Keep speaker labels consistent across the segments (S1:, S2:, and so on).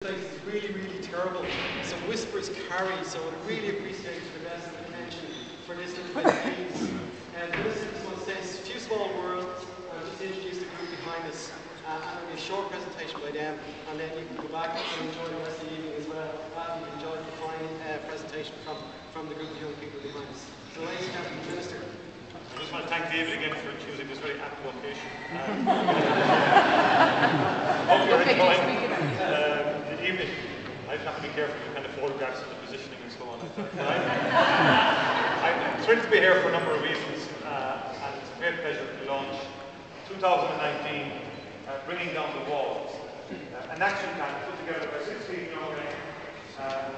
S1: It's really, really terrible. So whispers carry, so I really appreciate the best attention for this little bit, please. And this is going to say a few small words. I'll just introduce the group behind us. And it'll be a short presentation by them, and then you can go back and enjoy the rest of the evening as well. After you've enjoyed the fine presentation from the group of young people behind us. So ladies and gentlemen, Minister.
S2: I just want to thank David again for choosing this very apt location. Hope you're enjoying the evening. I have to be careful with kind of photographs and the positioning and so on. I'm thrilled to be here for a number of reasons, and it's a great pleasure to launch 2019 Bringing Down the Walls, an action plan put together by 16 young men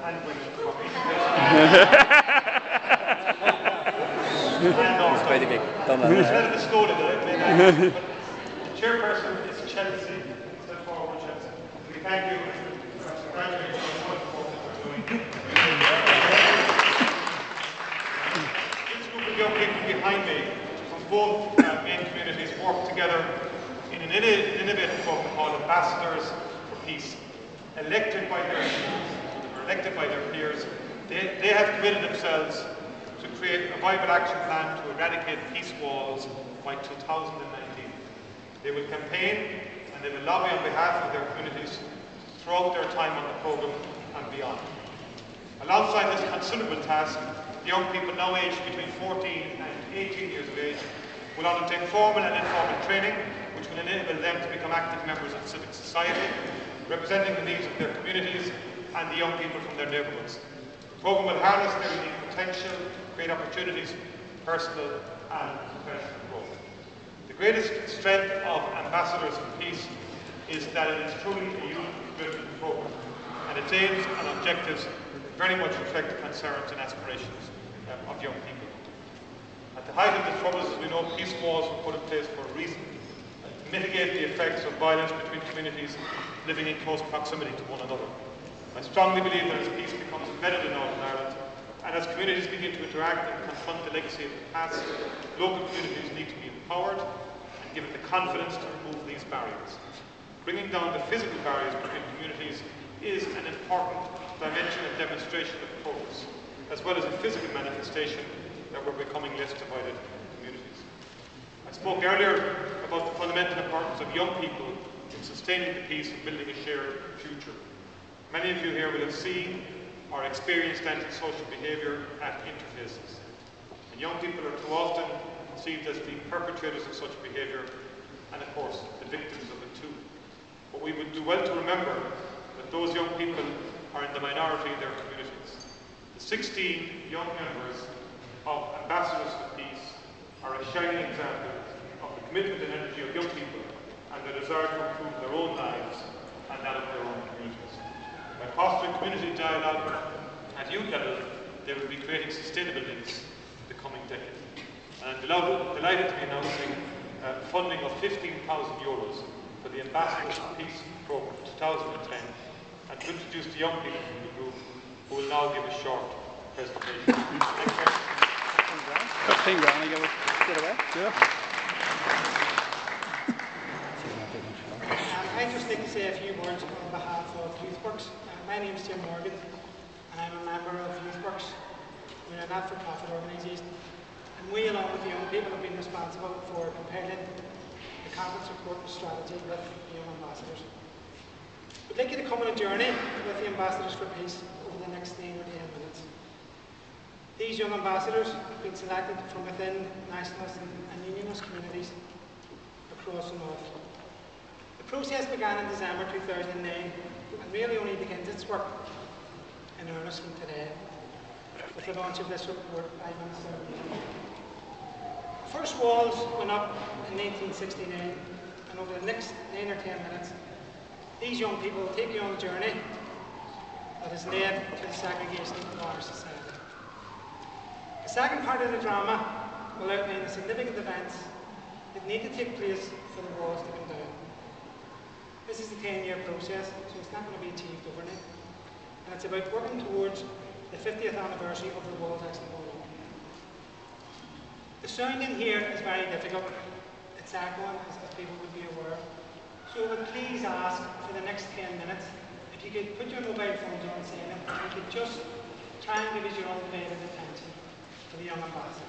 S2: and women from each
S3: It's quite a big thumb.
S2: the story that I made. The chairperson is Chelsea. Step forward, Chelsea. We thank you. Congratulations on what you're doing. This group of young people behind me from both main communities work together in an innovative program called Ambassadors for Peace. Elected by their peers, they have committed themselves to create a viable action plan to eradicate peace walls by 2019. They will campaign and they will lobby on behalf of their communities throughout their time on the programme and beyond. Alongside this considerable task, the young people now aged between 14 and 18 years of age will undertake formal and informal training which will enable them to become active members of civic society, representing the needs of their communities and the young people from their neighbourhoods. The programme will harness their unique potential, create opportunities, personal and professional growth. The greatest strength of Ambassadors for Peace is that it is truly a youth-driven programme, and its aims and objectives very much reflect the concerns and aspirations of young people. At the height of the troubles, as we know, peace walls were put in place for a reason, to mitigate the effects of violence between communities living in close proximity to one another. I strongly believe that as peace becomes embedded in Northern Ireland, and as communities begin to interact and confront the legacy of the past, local communities need to be empowered and given the confidence to remove these barriers. Bringing down the physical barriers between communities is an important dimension and demonstration of progress, as well as a physical manifestation that we're becoming less divided communities. I spoke earlier about the fundamental importance of young people in sustaining the peace and building a shared future. Many of you here will have seen or experienced antisocial behaviour at interfaces. And young people are too often perceived as being perpetrators of such behaviour and, of course, the victims of it too. But we would do well to remember that those young people are in the minority in their communities. The 16 young members of Ambassadors for Peace are a shining example of the commitment and energy of young people and the desire to improve their own lives and that of their own communities. By fostering community dialogue at youth level, they will be creating sustainable links in the coming decade. And I'm delighted to be announcing funding of €15,000 for the Ambassadors for Peace programme for 2010, and to introduce the young people from the group who will now give a short presentation. Thank you.
S4: I'd just like to say a few words on behalf of YouthWorks. My name is Tim Morgan, and I'm a member of YouthWorks. We're a not-for-profit organisation, and we, along with the young people, have been responsible for compiling the conference report and strategy with the young ambassadors. We'd like you to come on a journey with the Ambassadors for Peace over the next 9 or 10 minutes. These young ambassadors have been selected from within nationalist and unionist communities across the north. The process began in December 2009 and really only begins its work in earnest from today with the launch of this report by Minister. First walls went up in 1969, and over the next 9 or 10 minutes, these young people will take you on a journey that has led to the segregation of our society. The second part of the drama will outline the significant events that need to take place for the walls to come down. This is a 10-year process, so it's not going to be achieved overnight. And it's about working towards the 50th anniversary of the walls actually going up. The sound in here is very difficult. It's echoing, as people would be aware. So I would please ask for the next 10 minutes, if if you could put your mobile phones on silent, and you could just try and give us your undivided attention to the young ambassador.